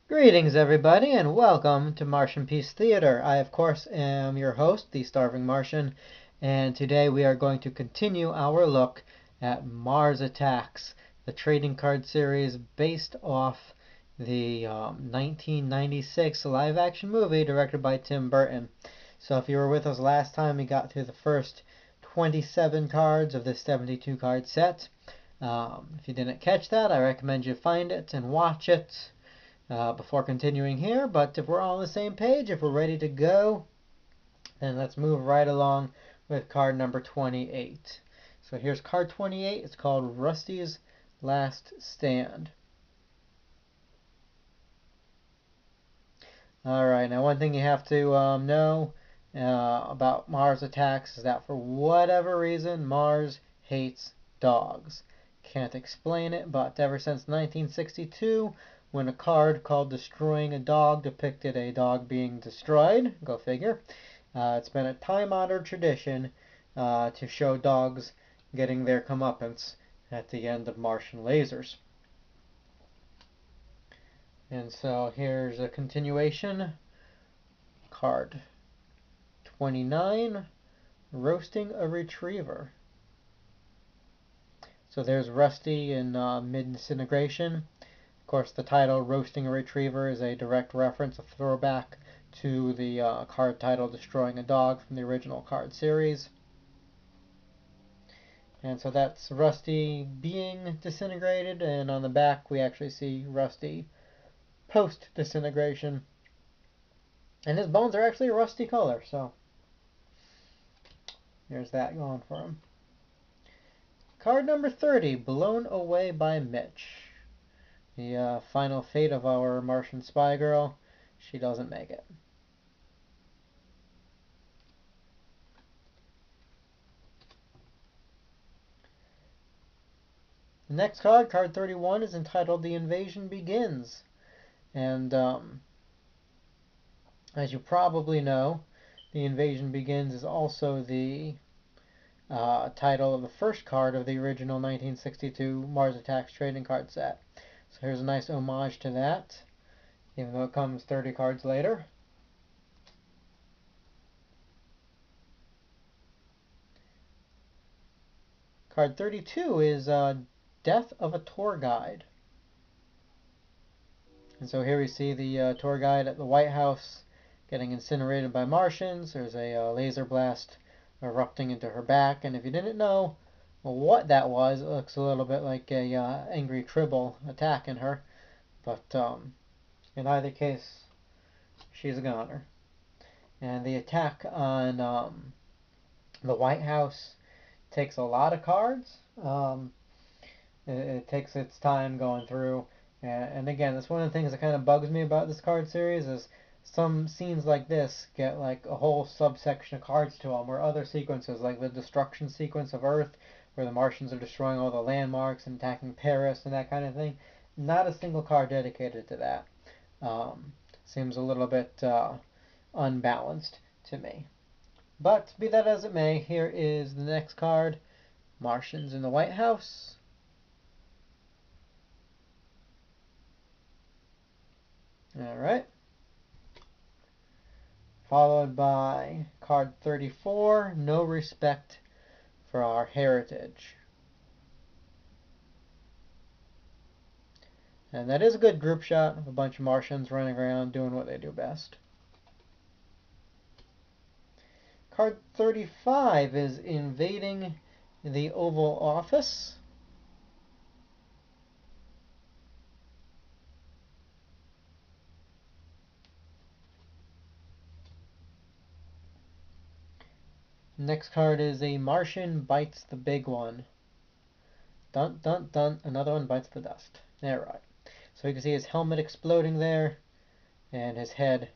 Greetings, everybody, and welcome to Martian Peace Theater. I, of course, am your host, the Starving Martian, and today we are going to continue our look at Mars Attacks, the trading card series based off the 1996 live-action movie directed by Tim Burton. So if you were with us last time, we got through the first 27 cards of this 72 card set. If you didn't catch that, I recommend you find it and watch it before continuing here, but if we're all on the same page, if we're ready to go, then let's move right along with card number 28. So here's card 28. It's called Rusty's Last Stand. Alright, now one thing you have to know about Mars Attacks is that for whatever reason, Mars hates dogs. Can't explain it, but ever since 1962, when a card called Destroying a Dog depicted a dog being destroyed, go figure, it's been a time-honored tradition to show dogs getting their comeuppance at the end of Martian lasers. And so here's a continuation. Card 29, Roasting a Retriever. So there's Rusty in mid-disintegration. Of course, the title Roasting a Retriever is a direct reference, a throwback to the card title Destroying a Dog from the original card series. And so that's Rusty being disintegrated, and on the back we actually see Rusty post-disintegration. And his bones are actually a rusty color, so there's that going for him. Card number 30, Blown Away by Mitch. The final fate of our Martian spy girl. She doesn't make it. The next card, card 31, is entitled The Invasion Begins. And as you probably know, The Invasion Begins is also the title of the first card of the original 1962 Mars Attacks trading card set. So here's a nice homage to that, even though it comes 30 cards later. Card 32 is Death of a Tour Guide. And so here we see the tour guide at the White House getting incinerated by Martians. There's a laser blast erupting into her back, and if you didn't know what that was, it looks a little bit like a angry Tribble attacking her. But in either case, she's a goner. And the attack on the White House takes a lot of cards. It takes its time going through. And again, that's one of the things that kind of bugs me about this card series is some scenes like this get like a whole subsection of cards to them, where other sequences, like the destruction sequence of Earth, where the Martians are destroying all the landmarks and attacking Paris and that kind of thing, not a single card dedicated to that. Seems a little bit unbalanced to me. But be that as it may, here is the next card, Martians in the White House. Alright. Followed by card 34, No Respect for Our Heritage. And that is a good group shot of a bunch of Martians running around doing what they do best. Card 35 is Invading the Oval Office. Next card is A Martian Bites the Big One. Dun dun dun, another one bites the dust. Alright. So you can see his helmet exploding there, and his head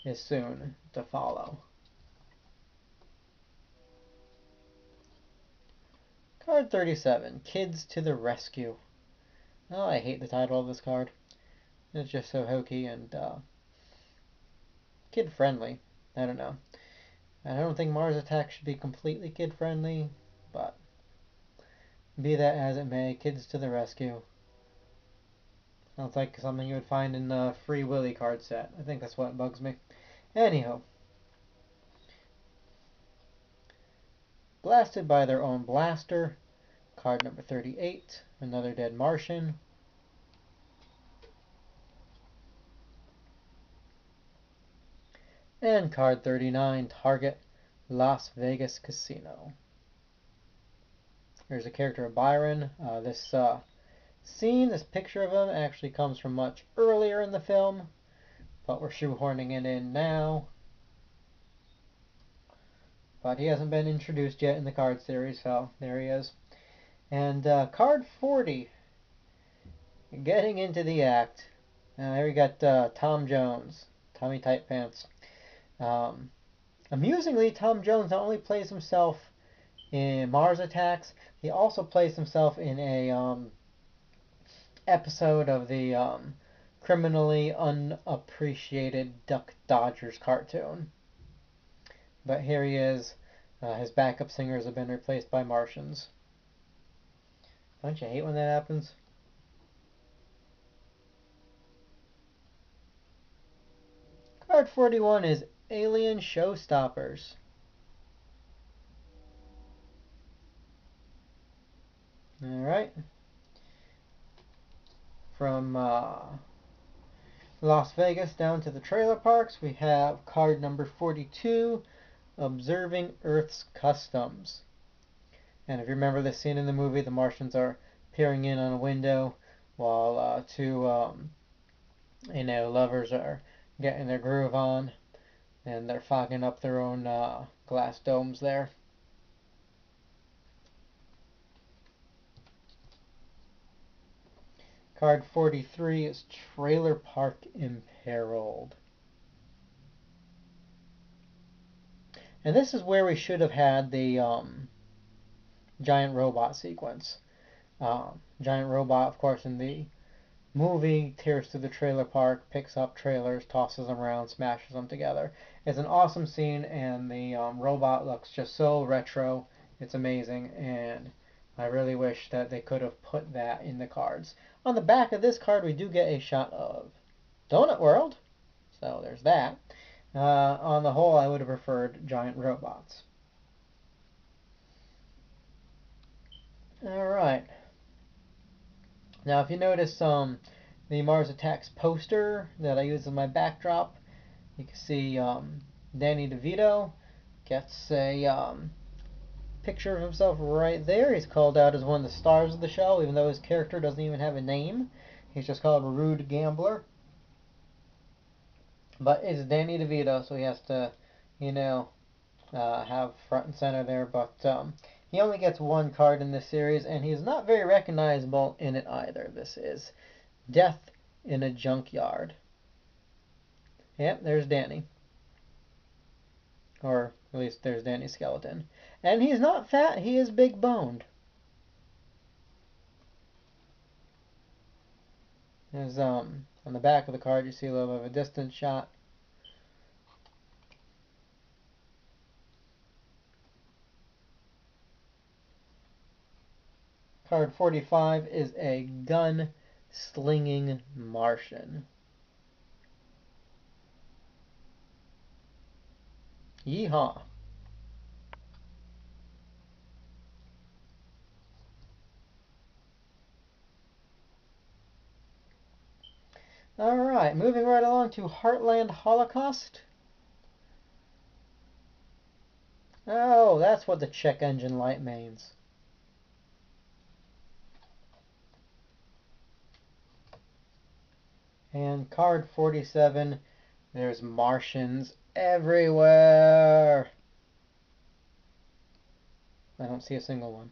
is soon to follow. Card 37, Kids to the Rescue. Oh, I hate the title of this card. It's just so hokey and kid-friendly. I don't know. I don't think Mars Attacks should be completely kid-friendly, but be that as it may, Kids to the Rescue. Sounds like something you would find in the Free Willy card set. I think that's what bugs me. Anyhow, blasted by their own blaster. Card number 38, another dead Martian. And card 39, target Las Vegas Casino. Here's a character of Byron. This scene, this picture of him, actually comes from much earlier in the film, but we're shoehorning it in now. But he hasn't been introduced yet in the card series, so there he is. And card 40, getting into the act. Here we got Tom Jones, Tommy Tight Pants. Amusingly, Tom Jones not only plays himself in Mars Attacks, he also plays himself in a episode of the criminally unappreciated Duck Dodgers cartoon. But here he is. His backup singers have been replaced by Martians. Don't you hate when that happens? Card 41 is Alien Showstoppers. Alright. From Las Vegas down to the trailer parks, we have card number 42, Observing Earth's Customs. And if you remember this scene in the movie, the Martians are peering in on a window while two lovers are getting their groove on, and they're fogging up their own glass domes there. Card 43 is Trailer Park Imperiled. And this is where we should have had the giant robot sequence. Giant robot, of course, in the movie, tears through the trailer park, picks up trailers, tosses them around, smashes them together. It's an awesome scene, and the robot looks just so retro. It's amazing, and I really wish that they could have put that in the cards. On the back of this card, we do get a shot of Donut World, so there's that. On the whole, I would have preferred giant robots. Alright. Now, if you notice the Mars Attacks poster that I use as my backdrop, you can see Danny DeVito gets a picture of himself right there. He's called out as one of the stars of the show, even though his character doesn't even have a name. He's just called Rude Gambler. But it's Danny DeVito, so he has to, have front and center there. But he only gets one card in this series, and he's not very recognizable in it either. This is Death in a Junkyard. Yep, there's Danny. Or at least there's Danny's skeleton. And he's not fat, he is big boned. There's on the back of the card you see a little bit of a distance shot. Card 45 is a gun-slinging Martian. Yeehaw. Alright, moving right along to Heartland Holocaust. Oh, that's what the check engine light means. And card 47, there's Martians everywhere. I don't see a single one.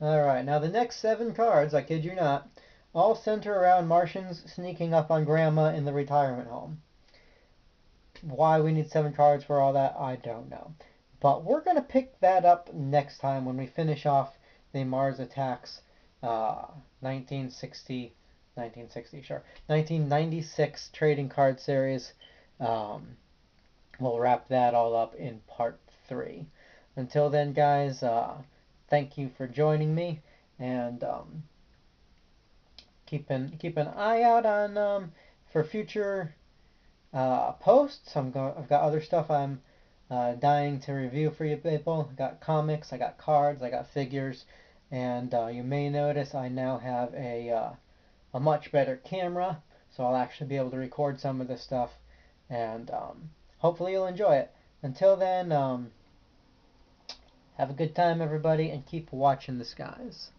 Alright, now the next 7 cards, I kid you not, all center around Martians sneaking up on Grandma in the retirement home. Why we need 7 cards for all that, I don't know. But we're going to pick that up next time when we finish off the Mars Attacks 1996 trading card series. We'll wrap that all up in part 3. Until then, guys, thank you for joining me, and keep an eye out on for future posts. I've got other stuff I'm dying to review for you people. I got comics, I got cards, I got figures, and you may notice I now have a much better camera, so I'll actually be able to record some of this stuff, and hopefully you'll enjoy it. Until then, have a good time, everybody, and keep watching the skies.